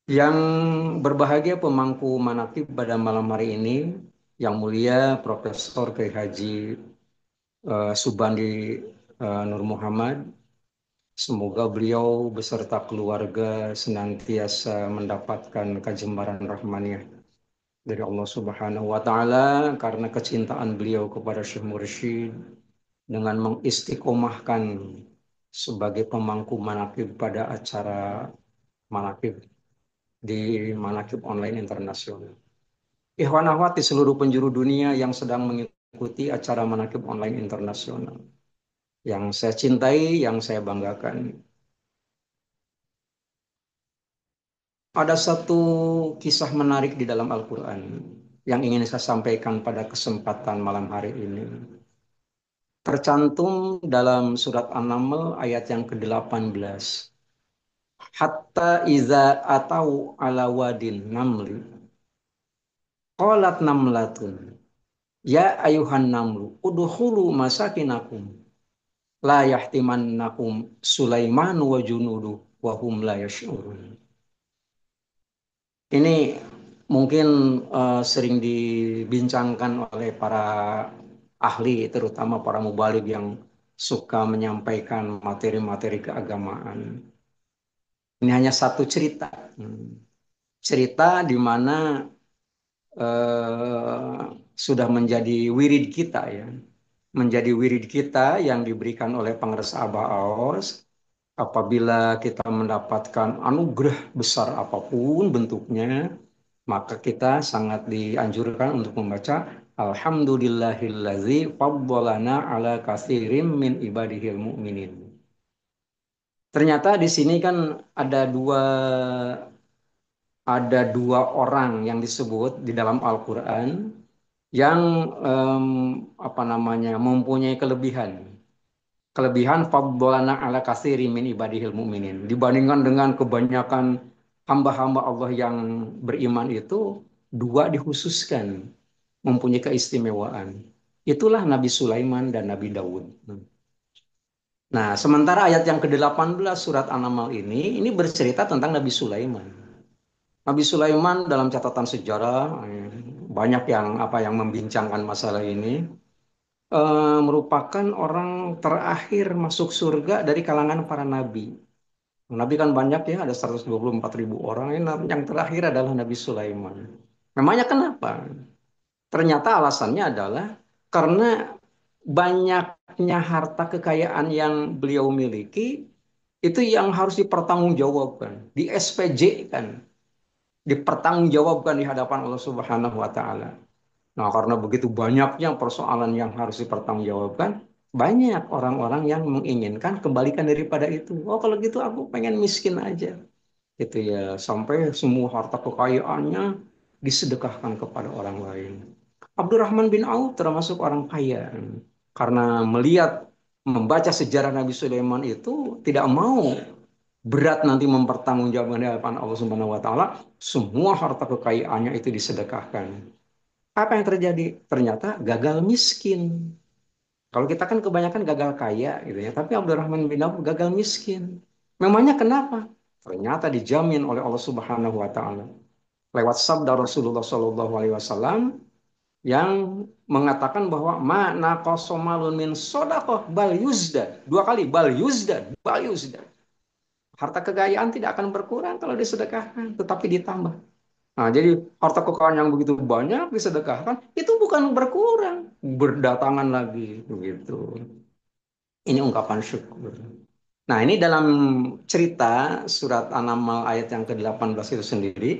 Yang berbahagia pemangku manaqib pada malam hari ini, yang mulia Profesor Kiai Haji Subandi Nur Muhammad. Semoga beliau beserta keluarga senantiasa mendapatkan kejembaran rahmaniyah dari Allah Subhanahu wa taala karena kecintaan beliau kepada Syekh Mursyid dengan mengistiqomahkan sebagai pemangku manaqib pada acara manaqib di Manaqib Online Internasional. Ikhwan akhwat di seluruh penjuru dunia yang sedang mengikuti acara Manaqib Online Internasional. Yang saya cintai, yang saya banggakan. Ada satu kisah menarik di dalam Al-Quran yang ingin saya sampaikan pada kesempatan malam hari ini. Tercantum dalam surat An-Naml ayat yang ke-18. Hatta iza atau ala wadin namli. Qalat namlatun. Ya ayuhan namlu. Udhulu masakinakum. La yahtimannakum Sulaiman wa junudu wa hum la yash'urun. Ini mungkin sering dibincangkan oleh para ahli, terutama para mubaligh yang suka menyampaikan materi-materi keagamaan. Ini hanya satu cerita. Cerita di mana sudah menjadi wirid kita ya. Menjadi wirid kita yang diberikan oleh Pangeres Abaos apabila kita mendapatkan anugerah besar apapun bentuknya, maka kita sangat dianjurkan untuk membaca Alhamdulillahillazi faddalana ala katsirim min ibadihil mu'minin. Ternyata di sini kan ada dua ada dua orang yang disebut di dalam Al-Qur'an yang em, apa namanya mempunyai kelebihan. Kelebihan faddalana ala katsirin min ibadihil mu'minin. Dibandingkan dengan kebanyakan hamba-hamba Allah yang beriman itu, dua dikhususkan mempunyai keistimewaan. Itulah Nabi Sulaiman dan Nabi Daud. Nah, sementara ayat yang ke-18 surat An-Naml ini bercerita tentang Nabi Sulaiman. Nabi Sulaiman dalam catatan sejarah banyak yang membincangkan masalah ini. Merupakan orang terakhir masuk surga dari kalangan para nabi. Nabi kan banyak ya, ada 124.000 orang. Yang terakhir adalah Nabi Sulaiman. Memangnya kenapa? Ternyata alasannya adalah karena banyaknya harta kekayaan yang beliau miliki, itu yang harus dipertanggungjawabkan, di SPJ kan, dipertanggungjawabkan di hadapan Allah Subhanahu wa taala. Nah, karena begitu banyaknya persoalan yang harus dipertanggungjawabkan, banyak orang-orang yang menginginkan kebalikan daripada itu. Oh, kalau gitu aku pengen miskin aja. Gitu ya, sampai semua harta kekayaannya disedekahkan kepada orang lain. Abdurrahman bin Auf termasuk orang kaya. Karena membaca sejarah Nabi Sulaiman itu tidak mau berat nanti mempertanggungjawabkan di hadapan Allah Subhanahu wa taala, semua harta kekayaannya itu disedekahkan. Apa yang terjadi? Ternyata gagal miskin. Kalau kita kan kebanyakan gagal kaya gitu ya, tapi Abdurrahman bin Auf gagal miskin. Memangnya kenapa? Ternyata dijamin oleh Allah Subhanahu wa taala lewat sabda Rasulullah Shallallahu alaihi wasallam yang mengatakan bahwa mana kosomalun min sodakoh bal yuzdad. Dua kali bal yuzdad, bal yuzdad. Harta kekayaan tidak akan berkurang kalau disedekahkan, tetapi ditambah. Nah, jadi harta kekayaan yang begitu banyak disedekahkan itu bukan berkurang, berdatangan lagi begitu. Ini ungkapan syukur. Nah, ini dalam cerita surat An-Naml ayat yang ke-18 itu sendiri,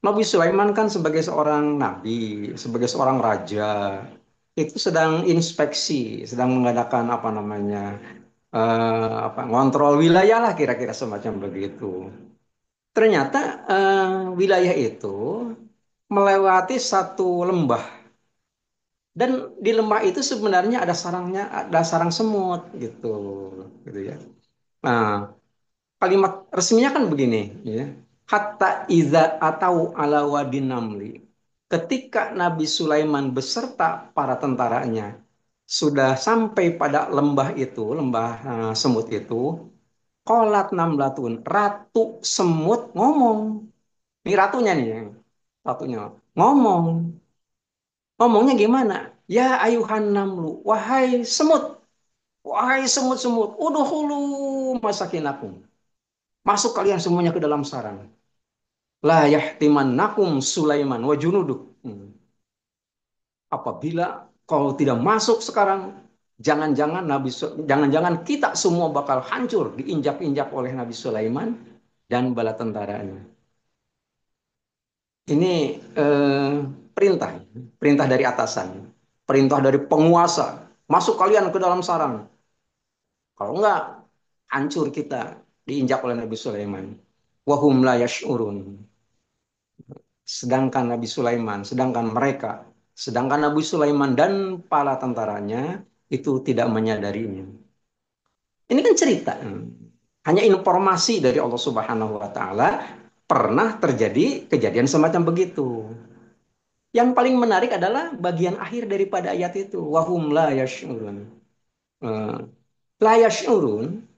Nabi Sulaiman kan sebagai seorang nabi, sebagai seorang raja, itu sedang inspeksi, sedang mengadakan apa namanya, ngontrol wilayah lah kira-kira semacam begitu. Ternyata wilayah itu melewati satu lembah dan di lembah itu sebenarnya ada sarang semut gitu, gitu ya. Nah, kalimat resminya kan begini, ya. Hatta iza atau ala wadin namli. Ketika Nabi Sulaiman beserta para tentaranya sudah sampai pada lembah itu, lembah semut itu, qolat namlatun, ratu semut ngomong. Ini ratunya nih, ratunya ngomong. Ngomongnya gimana? Ya ayuhan namlu, wahai semut-semut, udhulu masakinakum. Masuk kalian semuanya ke dalam sarang. La yahtimannakum Sulaiman wa junuduh. Apabila kau tidak masuk sekarang, jangan-jangan kita semua bakal hancur diinjak-injak oleh Nabi Sulaiman dan bala tentaranya. Ini eh, perintah, perintah dari atasan, perintah dari penguasa. Masuk kalian ke dalam sarang. Kalau enggak, hancur kita diinjak oleh Nabi Sulaiman. Wahum la yash'urun. Sedangkan Nabi Sulaiman dan para tentaranya itu tidak menyadarinya. Ini kan cerita. Hanya informasi dari Allah Subhanahu wa taala pernah terjadi kejadian semacam begitu. Yang paling menarik adalah bagian akhir daripada ayat itu. Wahum la yash'urun. Eh, La yash'urun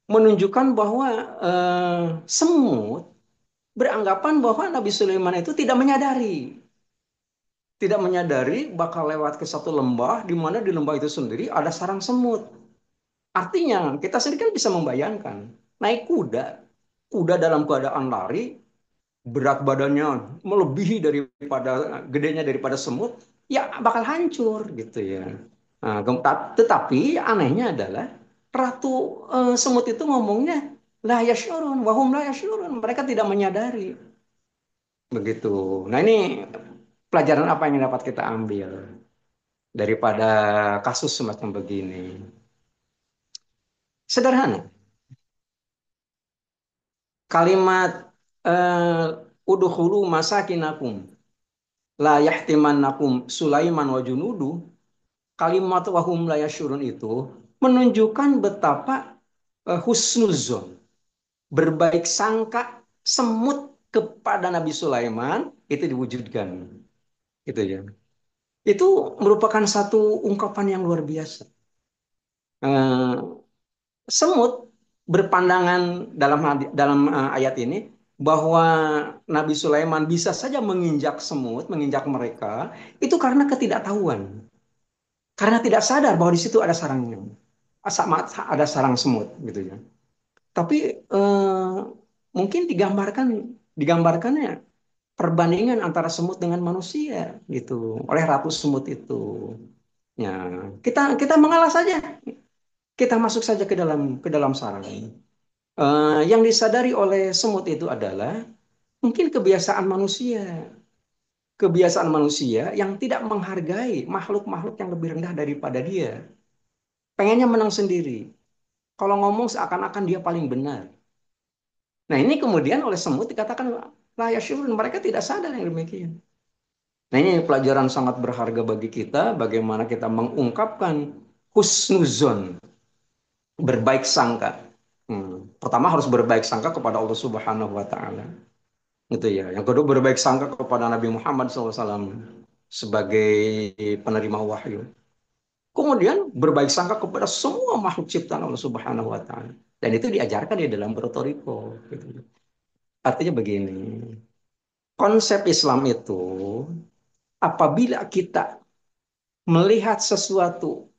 menunjukkan bahwa semut beranggapan bahwa Nabi Sulaiman itu tidak menyadari bakal lewat ke satu lembah di mana di lembah itu sendiri ada sarang semut. Artinya kita sendiri kan bisa membayangkan naik kuda, kuda dalam keadaan lari, berat badannya melebihi daripada gedenya daripada semut, ya bakal hancur gitu ya. Nah, tetapi anehnya adalah ratu semut itu ngomongnya la yashurun wahum la yashurun, mereka tidak menyadari begitu. Nah, ini pelajaran apa yang dapat kita ambil daripada kasus semacam begini? Sederhana. Kalimat udhulu masakinakum la yahtimannakum Sulaiman wa junudu, kalimat wahum la yashurun itu menunjukkan betapa husnuzon, berbaik sangka semut kepada Nabi Sulaiman itu diwujudkan. Gitu ya. Itu merupakan satu ungkapan yang luar biasa. Eh, Semut berpandangan dalam ayat ini bahwa Nabi Sulaiman bisa saja menginjak mereka itu karena ketidaktahuan, karena tidak sadar bahwa di situ ada sarangnya, ada sarang semut gitu ya. Tapi mungkin digambarkannya perbandingan antara semut dengan manusia gitu oleh ratu semut itu. Ya, kita mengalah saja, kita masuk saja ke dalam sarang. Yang disadari oleh semut itu adalah mungkin kebiasaan manusia yang tidak menghargai makhluk-makhluk yang lebih rendah daripada dia. Pengennya menang sendiri. Kalau ngomong seakan-akan dia paling benar. Nah, ini kemudian oleh semut dikatakan layak syurun, mereka tidak sadar yang demikian. Nah, ini pelajaran sangat berharga bagi kita, bagaimana kita mengungkapkan husnuzon, berbaik sangka. Pertama harus berbaik sangka kepada Allah Subhanahu wa taala. Gitu ya. Yang kedua berbaik sangka kepada Nabi Muhammad SAW sebagai penerima wahyu. Kemudian berbaik sangka kepada semua makhluk ciptaan Allah Subhanahu wa taala. Dan itu diajarkan di dalam Brotoriko. Gitu. Artinya begini, konsep Islam itu apabila kita melihat sesuatu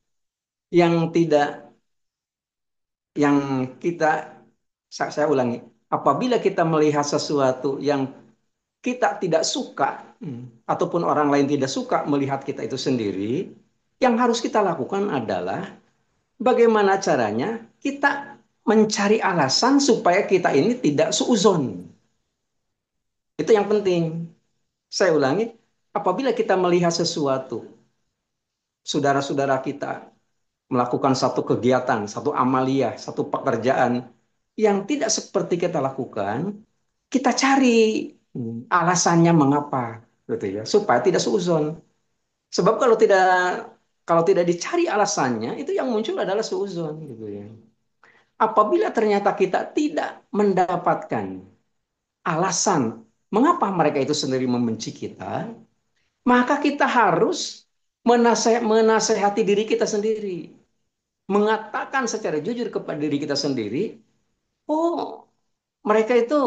yang tidak yang kita saya ulangi, apabila kita melihat sesuatu yang kita tidak suka, ataupun orang lain tidak suka melihat kita itu sendiri, yang harus kita lakukan adalah bagaimana caranya kita mencari alasan supaya kita ini tidak suuzon. Itu yang penting. Saya ulangi, apabila kita melihat sesuatu, saudara-saudara kita melakukan satu kegiatan, satu amaliyah, satu pekerjaan yang tidak seperti kita lakukan, kita cari alasannya mengapa, gitu ya, supaya tidak suuzon. Sebab kalau tidak dicari alasannya, itu yang muncul adalah suuzon, gitu ya. Apabila ternyata kita tidak mendapatkan alasan mengapa mereka itu sendiri membenci kita, maka kita harus menasehati diri kita sendiri, mengatakan secara jujur kepada diri kita sendiri, oh mereka itu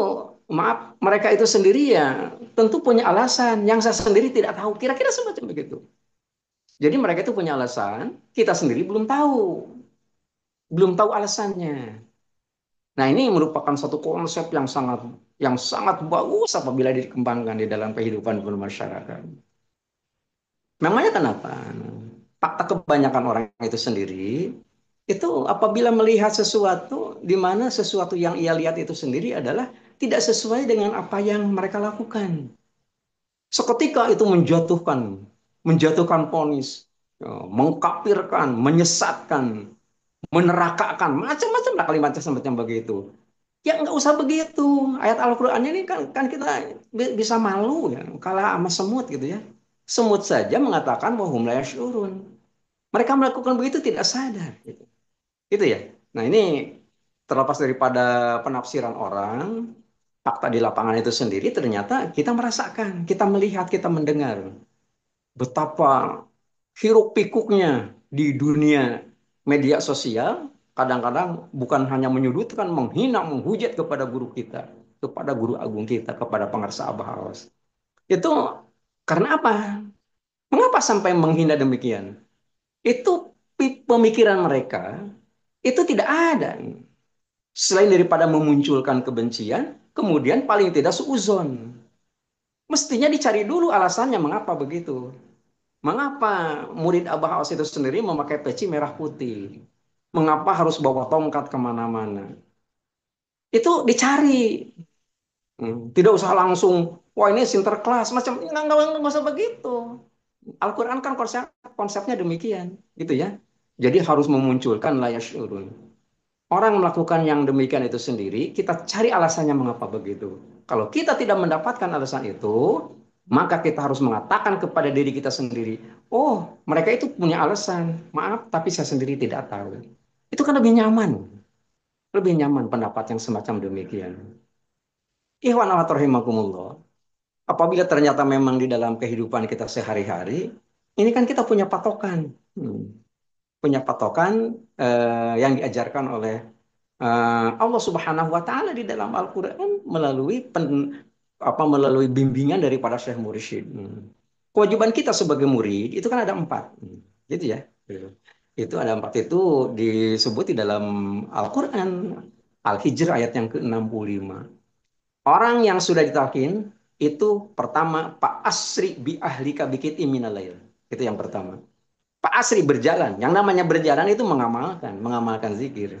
maaf, mereka itu sendiri ya tentu punya alasan yang saya sendiri tidak tahu. Kira-kira semacam begitu. Jadi mereka itu punya alasan, kita sendiri belum tahu alasannya. Nah, ini merupakan satu konsep yang sangat bagus apabila dikembangkan di dalam kehidupan bermasyarakat. Memangnya kenapa? Fakta kebanyakan orang itu sendiri itu apabila melihat sesuatu di mana sesuatu yang ia lihat itu sendiri adalah tidak sesuai dengan apa yang mereka lakukan. Seketika itu menjatuhkan vonis, mengkafirkan, menyesatkan, menerakakan, macam-macam lah kalimat semacam begitu. Ya nggak usah begitu. Ayat Al-Qur'annya ini kan kita bisa malu ya, kalah sama semut gitu ya. Semut saja mengatakan bahwa hum la yash'urun. Mereka melakukan begitu tidak sadar gitu. Gitu ya. Nah, ini terlepas daripada penafsiran orang, fakta di lapangan itu sendiri ternyata kita merasakan, kita melihat, kita mendengar betapa hiruk pikuknya di dunia media sosial, kadang-kadang bukan hanya menyudutkan, menghina, menghujat kepada guru kita, kepada guru agung kita, kepada pengarsa Abahawas. Itu karena apa? Mengapa sampai menghina demikian? Itu pemikiran mereka itu tidak ada. Selain daripada memunculkan kebencian, kemudian paling tidak suuzon. Mestinya dicari dulu alasannya mengapa begitu. Mengapa murid Abah Awas itu sendiri memakai peci merah putih? Mengapa harus bawa tongkat kemana-mana? Itu dicari. Tidak usah langsung, wah ini sinterklas, macam nggak usah begitu. Al-Quran kan konsepnya demikian, gitu ya. Jadi harus memunculkan layas urun. Orang melakukan yang demikian itu sendiri, kita cari alasannya mengapa begitu. Kalau kita tidak mendapatkan alasan itu, maka kita harus mengatakan kepada diri kita sendiri, oh, mereka itu punya alasan. Maaf, tapi saya sendiri tidak tahu. Itu kan lebih nyaman. Lebih nyaman pendapat yang semacam demikian. Ikhwan Allah rahimakumullah. Apabila ternyata memang di dalam kehidupan kita sehari-hari, ini kan kita punya patokan. Punya patokan yang diajarkan oleh Allah Subhanahu wa taala di dalam Al-Qur'an melalui bimbingan daripada Syekh Mursyid. Kewajiban kita sebagai murid itu kan ada empat. Gitu ya. Itu ada empat itu disebut di dalam Al-Qur'an. Al-Hijr ayat yang ke-65. Orang yang sudah ditalkin itu pertama Pak Asri bi ahlika bikit iminalail. Itu yang pertama. Pak Asri berjalan. Yang namanya berjalan itu mengamalkan zikir.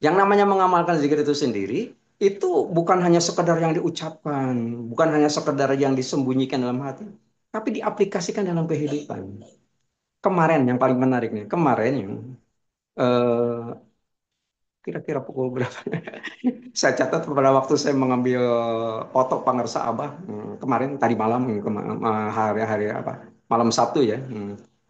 Yang namanya mengamalkan zikir itu sendiri, itu bukan hanya sekedar yang diucapkan, bukan hanya sekedar yang disembunyikan dalam hati, tapi diaplikasikan dalam kehidupan. Kemarin yang paling menarik nih, kemarin yang eh, kira-kira pukul berapa? Saya catat pada waktu saya mengambil foto Pangersa Abah kemarin tadi malam hari-hari apa malam Sabtu ya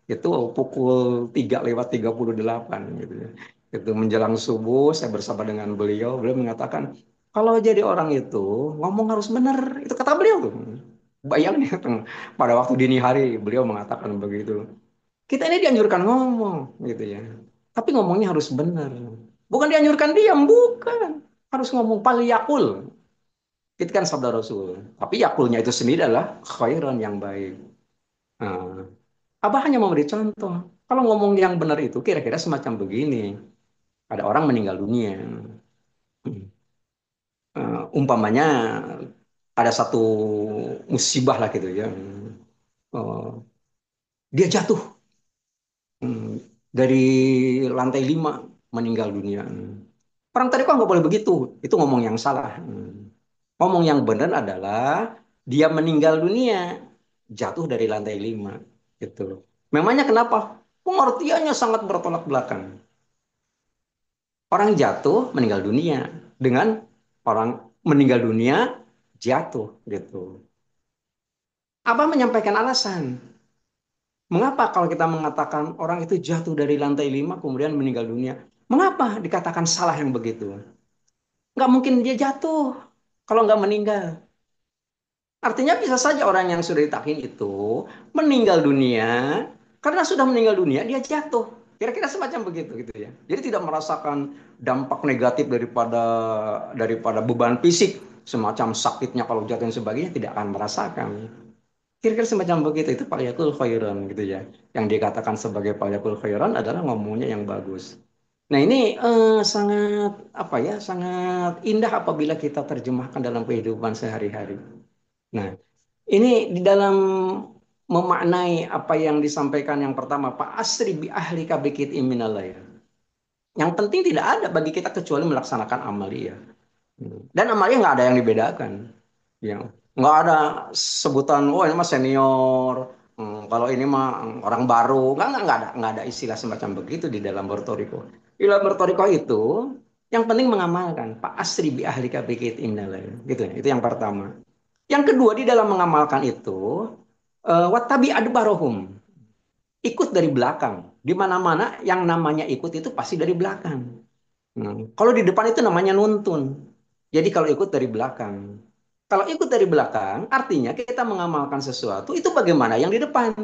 itu pukul 3:38 gitu ya itu menjelang subuh saya bersama dengan beliau mengatakan kalau jadi orang itu ngomong harus benar itu kata beliau tuh bayangin pada waktu dini hari beliau mengatakan begitu kita ini dianjurkan ngomong gitu ya tapi ngomongnya harus benar bukan dianjurkan diam bukan harus ngomong paliyakul. Itu kan sabda Rasul. Tapi yakulnya itu sendiri adalah khairan yang baik. Nah, Abah hanya memberi contoh. Kalau ngomong yang benar itu kira-kira semacam begini. Ada orang meninggal dunia. Umpamanya ada satu musibah lah gitu ya. Uh, dia jatuh dari lantai 5 meninggal dunia. Orang tadi kok nggak boleh begitu. Itu ngomong yang salah. Ngomong yang benar adalah dia meninggal dunia, jatuh dari lantai 5. Gitu. Memangnya kenapa? Pengertiannya sangat bertolak belakang. Orang jatuh meninggal dunia dengan orang meninggal dunia jatuh gitu. Abah menyampaikan alasan. Mengapa kalau kita mengatakan orang itu jatuh dari lantai 5 kemudian meninggal dunia? Mengapa dikatakan salah yang begitu? Nggak mungkin dia jatuh kalau nggak meninggal. Artinya bisa saja orang yang sudah ditakin itu meninggal dunia karena sudah meninggal dunia dia jatuh. Kira-kira semacam begitu gitu ya. Jadi tidak merasakan dampak negatif daripada beban fisik semacam sakitnya kalau jatuh dan sebagainya tidak akan merasakan. Kira-kira semacam begitu itu falyakul khairan gitu ya. Yang dikatakan sebagai falyakul khairan adalah ngomongnya yang bagus. Nah ini sangat apa ya, sangat indah apabila kita terjemahkan dalam kehidupan sehari-hari. Nah ini di dalam memaknai apa yang disampaikan yang pertama, Pak Asri bi ahli kabikit iminalaya. Yang penting tidak ada bagi kita kecuali melaksanakan amalia. Dan amalia nggak ada yang dibedakan. Ya. Nggak ada sebutan, oh ini mah senior, kalau ini mah orang baru. Nggak ada istilah semacam begitu di dalam Bortoriko. Di dalam Bortoriko itu, yang penting mengamalkan. Pak Asri bi ahli kabikit iminalaya. Gitu ya. Itu yang pertama. Yang kedua di dalam mengamalkan itu, watabi adbarohum, ikut dari belakang. Di mana-mana yang namanya ikut itu pasti dari belakang. Kalau di depan itu namanya nuntun. Jadi kalau ikut dari belakang. Kalau ikut dari belakang, artinya kita mengamalkan sesuatu itu bagaimana yang di depan.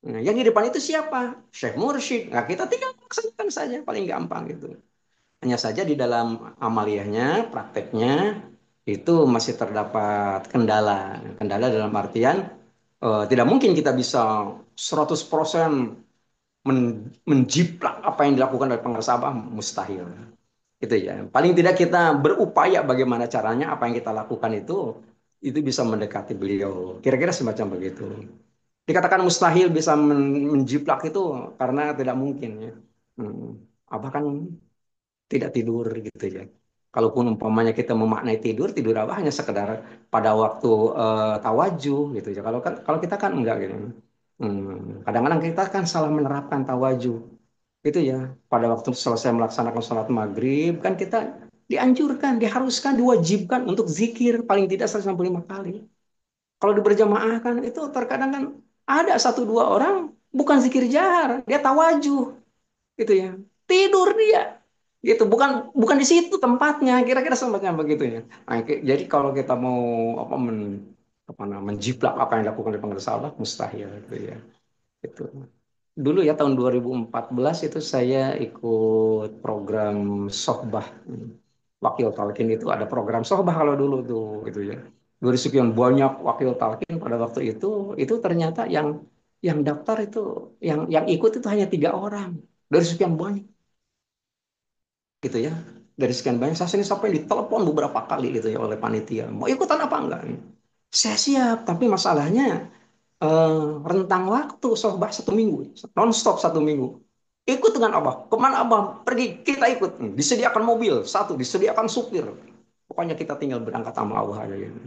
Nah, yang di depan itu siapa? Syekh Mursyid. Nah, kita tinggal laksanakan saja, paling gampang gitu. Hanya saja di dalam amaliyahnya, prakteknya, itu masih terdapat kendala. Kendala dalam artian tidak mungkin kita bisa 100% menjiplak apa yang dilakukan oleh pengusaha Sabah, mustahil. Gitu ya. Paling tidak kita berupaya bagaimana caranya apa yang kita lakukan itu bisa mendekati beliau. Kira-kira semacam begitu. Dikatakan mustahil bisa menjiplak itu karena tidak mungkin ya. Abah kan tidak tidur gitu ya. Kalaupun umpamanya kita memaknai tidur, tidur apa hanya sekedar pada waktu tawajuh gitu ya. Kalau kita kan enggak gitu. Kadang-kadang kita kan salah menerapkan tawajuh itu ya. Pada waktu selesai melaksanakan sholat maghrib kan kita dianjurkan, diharuskan, diwajibkan untuk zikir paling tidak 165 kali. Kalau di berjamaah kan itu terkadang kan ada satu dua orang bukan zikir jahar, dia tawajuh gitu ya. Tidur dia gitu, bukan bukan di situ tempatnya, kira-kira semacam begitu ya. Nah, jadi kalau kita mau apa apa menjiplak apa yang dilakukan oleh pengusaha sahabat mustahil gitu ya. Itu dulu ya tahun 2014 itu saya ikut program Sohbah. Wakil Talkin itu ada program Sohbah kalau dulu tuh gitu ya. Dari sekian banyak wakil talkin pada waktu itu ternyata yang daftar itu yang ikut itu hanya 3 orang dari sekian banyak gitu ya. Dari sekian banyak saya ini sampai ditelepon beberapa kali gitu ya oleh panitia. Mau ikutan apa enggak? Saya siap, tapi masalahnya rentang waktu sohbah 1 minggu, non-stop 1 minggu. Ikut dengan abah, kemana abah pergi kita ikut. Disediakan mobil, satu disediakan supir. Pokoknya kita tinggal berangkat sama Allah aja gitu.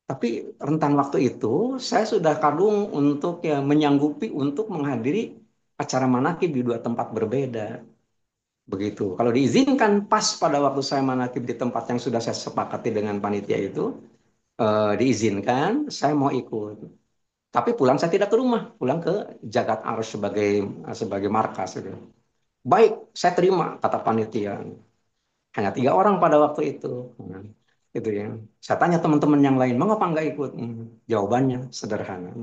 Tapi rentang waktu itu saya sudah kadung untuk ya menyanggupi untuk menghadiri acara manakib di 2 tempat berbeda. Begitu. Kalau diizinkan pas pada waktu saya manakib di tempat yang sudah saya sepakati dengan panitia itu, diizinkan, saya mau ikut. Tapi pulang saya tidak ke rumah, pulang ke Jagat Arus sebagai sebagai markas gitu. Baik, saya terima kata panitia. Hanya 3 orang pada waktu itu. Nah, itu ya. Saya tanya teman-teman yang lain, mengapa nggak ikut? Jawabannya sederhana.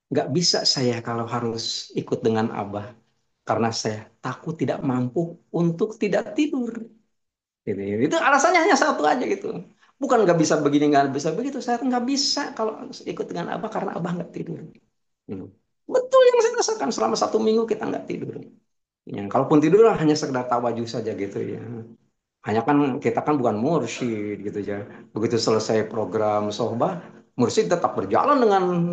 Nggak bisa saya kalau harus ikut dengan Abah. Karena saya takut tidak mampu untuk tidak tidur. Gitu. Itu alasannya hanya satu aja gitu. Bukan nggak bisa begini, nggak bisa begitu. Saya nggak bisa kalau ikut dengan Abah karena Abah nggak tidur. Hmm. Betul yang saya rasakan selama 1 minggu kita nggak tidur. Ya, kalaupun tidur hanya sekedar tawajuh saja gitu ya. Hanya kan kita kan bukan mursyid gitu ya. Begitu selesai program sohbah, mursyid tetap berjalan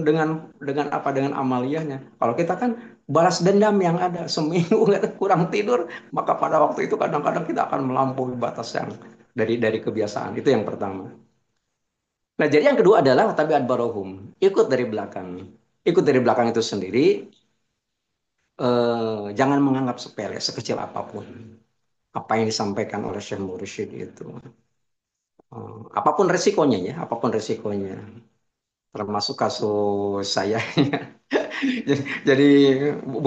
dengan apa dengan amaliyahnya. Kalau kita kan balas dendam yang ada seminggu kurang tidur, maka pada waktu itu kadang-kadang kita akan melampaui batas yang dari kebiasaan. Itu yang pertama. Nah, jadi yang kedua adalah tabiat barohum, ikut dari belakang. Ikut dari belakang itu sendiri, jangan menganggap sepele sekecil apapun apa yang disampaikan oleh Syekh Mursyid itu. Apapun resikonya ya, apapun resikonya, termasuk kasus saya. Jadi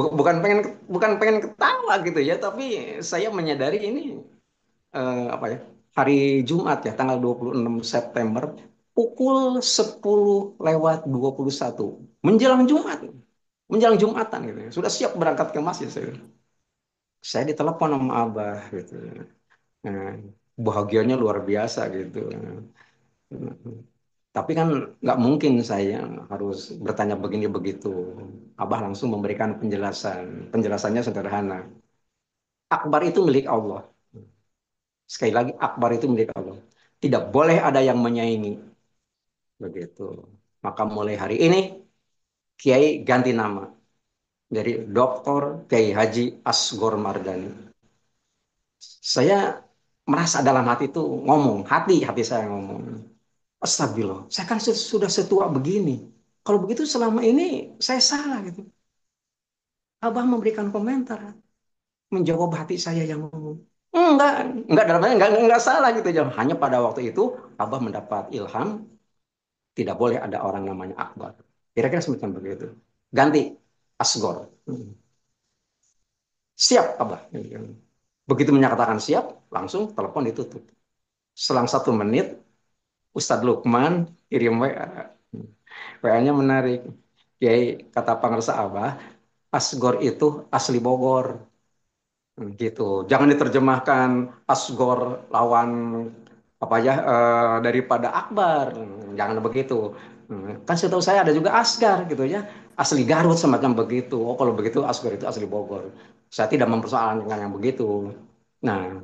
bukan pengen ketawa gitu ya, tapi saya menyadari ini apa ya, hari Jumat ya, tanggal 26 September pukul 10:21 menjelang Jumat, menjelang Jumatan gitu ya. Sudah siap berangkat ke masjid saya ditelepon sama Abah gitu. Nah, bahagianya luar biasa gitu. Tapi kan nggak mungkin saya harus bertanya begini begitu. Abah langsung memberikan penjelasan. Penjelasannya sederhana. Akbar itu milik Allah. Sekali lagi, akbar itu milik Allah. Tidak boleh ada yang menyaingi. Begitu. Maka mulai hari ini, Kiai ganti nama. Dari Dr. Kiai Haji Asgor Mardani. Saya merasa dalam hati itu ngomong. Hati saya ngomong. Astagfirullah, saya kan sudah setua begini. Kalau begitu selama ini saya salah gitu. Abah memberikan komentar, menjawab hati saya yang ngomong. Enggak, enggak dalam arti enggak salah gitu aja. Hanya pada waktu itu Abah mendapat ilham, tidak boleh ada orang namanya Akbar. Kira-kira semacam begitu. Ganti Asgor. Siap Abah. Begitu menyatakan siap, langsung telepon ditutup. Selang 1 menit, Ustadz Lukman kirim WA. WA-nya menarik. Kiai kata pengersa Abah, Asgor itu asli Bogor. Gitu. Jangan diterjemahkan Asgor lawan apa ya daripada Akbar. Jangan begitu. Kan setahu saya ada juga Asgar gitu ya. Asli Garut semacam begitu. Oh kalau begitu Asgor itu asli Bogor. Saya tidak mempersoalkan dengan yang begitu. Nah,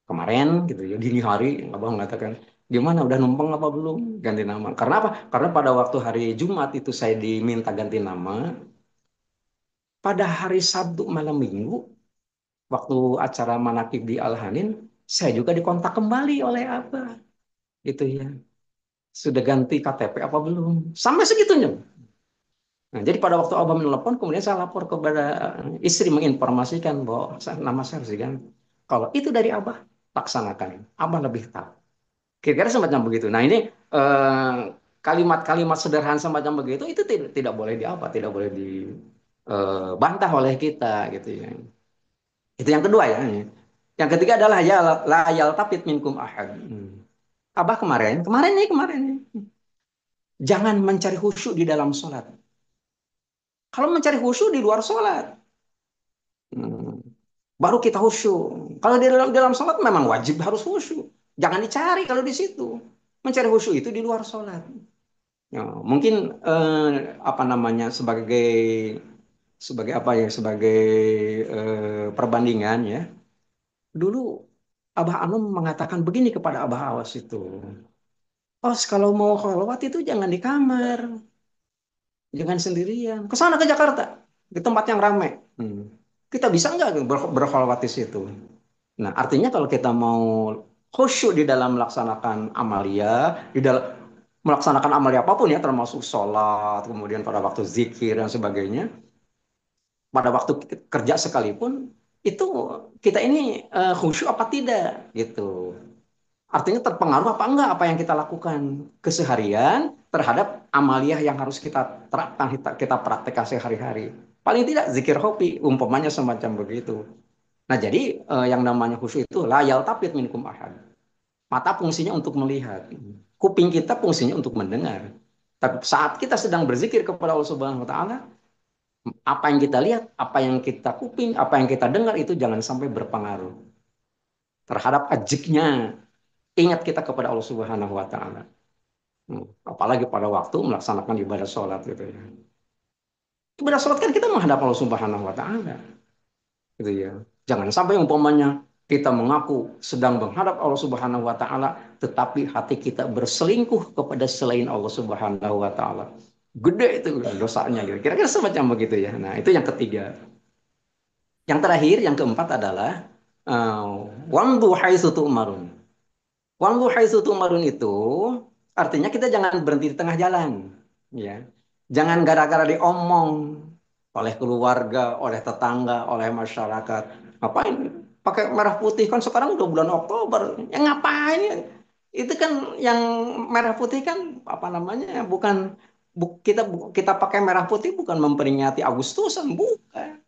kemarin gitu ya dini hari Abang mengatakan gimana udah numpang apa belum ganti nama. Karena apa? Karena pada waktu hari Jumat itu saya diminta ganti nama. Pada hari Sabtu malam Minggu waktu acara manakib di Al-Hanin, saya juga dikontak kembali oleh Abah. Gitu ya. Sudah ganti KTP apa belum? Sampai segitunya. Nah, jadi pada waktu Abah menelepon, kemudian saya lapor kepada istri menginformasikan bahwa nama saya harus diganti. Kalau itu dari Abah, laksanakan. Abah lebih tahu. Kira-kira semacam begitu. Nah ini kalimat-kalimat sederhana semacam begitu itu tidak boleh di apa, tidak boleh dibantah oleh kita gitu ya. Itu yang kedua ya. Yang ketiga adalah ya la yaltafit minkum ahad. Abah kemarin nih. Jangan mencari khusyuk di dalam sholat. Kalau mencari khusyuk di luar sholat, hmm, baru kita khusyuk. Kalau di dalam sholat memang wajib harus khusyuk. Jangan dicari kalau di situ. Mencari khusyuk itu di luar sholat. Ya, mungkin apa namanya sebagai sebagai apa ya sebagai perbandingan ya. Dulu Abah Anum mengatakan begini kepada Abah Awas itu. Oh, kalau mau kholwat itu jangan di kamar, jangan sendirian. Ke sana ke Jakarta, di tempat yang ramai. Kita bisa nggak berkholwat di situ? Nah, artinya kalau kita mau khusyuk di dalam melaksanakan amalia, di dalam melaksanakan amalia apapun ya, termasuk sholat, kemudian pada waktu zikir dan sebagainya, pada waktu kerja sekalipun, itu kita ini khusyuk apa tidak gitu. Artinya terpengaruh apa enggak apa yang kita lakukan keseharian terhadap amaliah yang harus kita terapkan, kita praktekkan sehari-hari. Paling tidak zikir hobi, umpamanya semacam begitu. Nah jadi yang namanya khusyuk itu layal tapit minkum ahad. Mata fungsinya untuk melihat, kuping kita fungsinya untuk mendengar. Tapi saat kita sedang berzikir kepada Allah Subhanahu Wa Taala, apa yang kita lihat, apa yang kita kuping, apa yang kita dengar itu jangan sampai berpengaruh terhadap ajiknya ingat kita kepada Allah Subhanahu Wa Taala. Apalagi pada waktu melaksanakan ibadah sholat gitu ya. Ibadah sholat kan kita menghadap Allah Subhanahu Wa Taala, gitu ya. Jangan sampai umpamanya kita mengaku sedang menghadap Allah Subhanahu Wa Taala, tetapi hati kita berselingkuh kepada selain Allah Subhanahu Wa Taala. Gede itu dosanya gitu. Kira-kira semacam begitu ya. Nah itu yang ketiga. Yang terakhir, yang keempat adalah wamdu haitsu tu'marun. Wamdu haitsu tu'marun itu artinya kita jangan berhenti di tengah jalan, ya. Jangan gara-gara diomong oleh keluarga, oleh tetangga, oleh masyarakat. Ngapain pakai merah putih kan sekarang udah bulan Oktober. Ya ngapain ya? Itu kan yang merah putih kan apa namanya? Bukan kita pakai merah putih bukan memperingati Agustusan, bukan.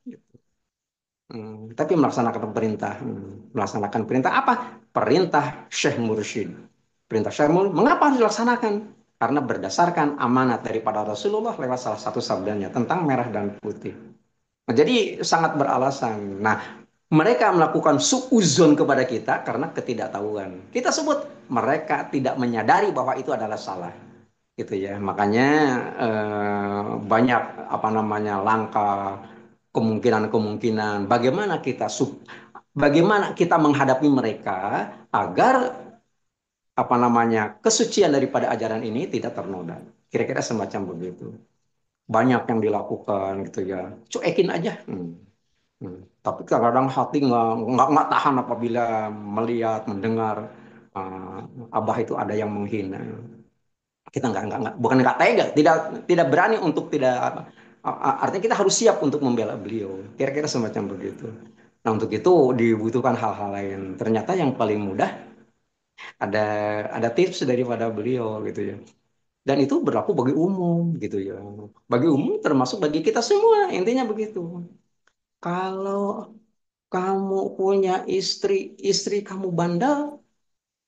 Tapi melaksanakan perintah. Melaksanakan perintah apa? Perintah Syekh Mursyid. Perintah Syekh Mursyid. Mengapa harus dilaksanakan? Karena berdasarkan amanat daripada Rasulullah lewat salah satu sabdanya tentang merah dan putih. Nah, jadi sangat beralasan. Nah, Mereka melakukan suuzon kepada kita karena ketidaktahuan. Kita sebut mereka tidak menyadari bahwa itu adalah salah, gitu ya. Makanya banyak apa namanya langkah kemungkinan-kemungkinan bagaimana kita menghadapi mereka agar apa namanya kesucian daripada ajaran ini tidak ternoda. Kira-kira semacam begitu. Banyak yang dilakukan gitu ya. Cuekin aja. Tapi kadang-kadang hati nggak tahan apabila melihat mendengar abah itu ada yang menghina. Kita bukan nggak tega, tidak berani untuk tidak artinya kita harus siap untuk membela beliau. Kira-kira semacam begitu. Nah untuk itu dibutuhkan hal-hal lain. Ternyata yang paling mudah ada tips daripada beliau gitu ya. Dan itu berlaku bagi umum gitu ya. Bagi umum termasuk bagi kita semua. Intinya begitu. Kalau kamu punya istri, istri kamu bandel,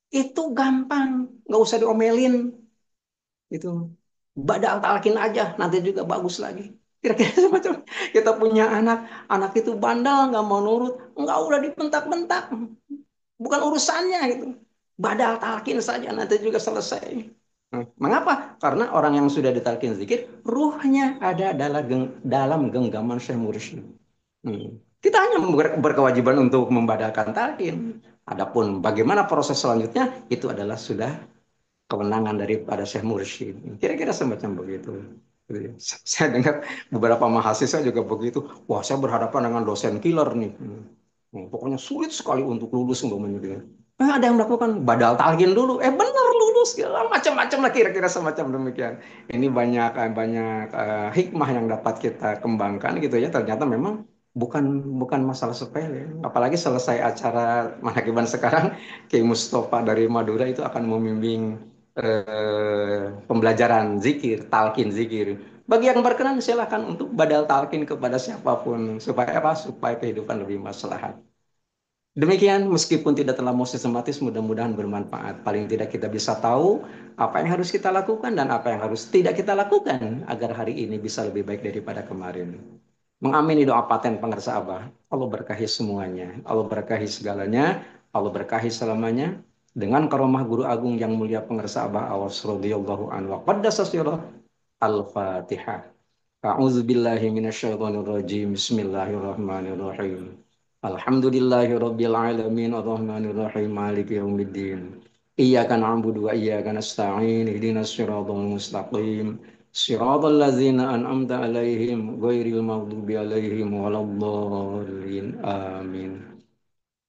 itu gampang, nggak usah diomelin, gitu. Badal talakin aja, nanti juga bagus lagi. Kira-kira semacam kita punya anak, anak itu bandel, nggak mau nurut, nggak udah dibentak-bentak, bukan urusannya gitu. Badal talakin saja, nanti juga selesai. Mengapa? Karena orang yang sudah ditalkin zikir, ruhnya ada dalam genggaman Syekh Mursyid. Kita hanya berkewajiban untuk membadalkan talqin. Adapun bagaimana proses selanjutnya itu adalah sudah kewenangan daripada Syekh Mursyid. Kira-kira semacam begitu. Gitu ya. Saya dengar beberapa mahasiswa juga begitu. Wah, saya berhadapan dengan dosen killer nih. Pokoknya sulit sekali untuk lulus umpamanya gitu. Ada yang melakukan badal talqin dulu. Benar lulus, segala macam-macam lah kira-kira semacam demikian. Ini banyak banyak hikmah yang dapat kita kembangkan gitu ya. Ternyata memang bukan bukan masalah sepele. Apalagi selesai acara Manakiban sekarang, Kiai Mustafa dari Madura itu akan membimbing pembelajaran zikir, talqin zikir. Bagi yang berkenan silakan untuk badal talqin kepada siapapun supaya apa? Supaya kehidupan lebih maslahat. Demikian, meskipun tidak terlalu sistematis, mudah-mudahan bermanfaat. Paling tidak kita bisa tahu apa yang harus kita lakukan dan apa yang harus tidak kita lakukan agar hari ini bisa lebih baik daripada kemarin. Mengamini doa paten pengersa Abah. Allah berkahi semuanya. Allah berkahi segalanya. Allah berkahi selamanya. Dengan karomah guru agung yang mulia pengersa Abah Awas radhiyallahu anhu. Qaddasa sirah. Al-Fatihah. A'udzu billahi minasyaitonir rajim. Bismillahirrahmanirrahim. Alhamdulillahirabbil alamin arrahmanir rahim maliki yaumiddin. Iyyaka na'budu wa iyyaka nasta'in. Ihdinas siratal mustaqim. Siratal ladzina an'amta 'alaihim ghairil maghdubi 'alaihim waladdallin. Amin.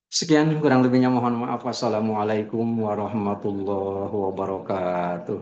Sekian kurang lebihnya mohon maaf. Wassalamualaikum warahmatullahi wabarakatuh.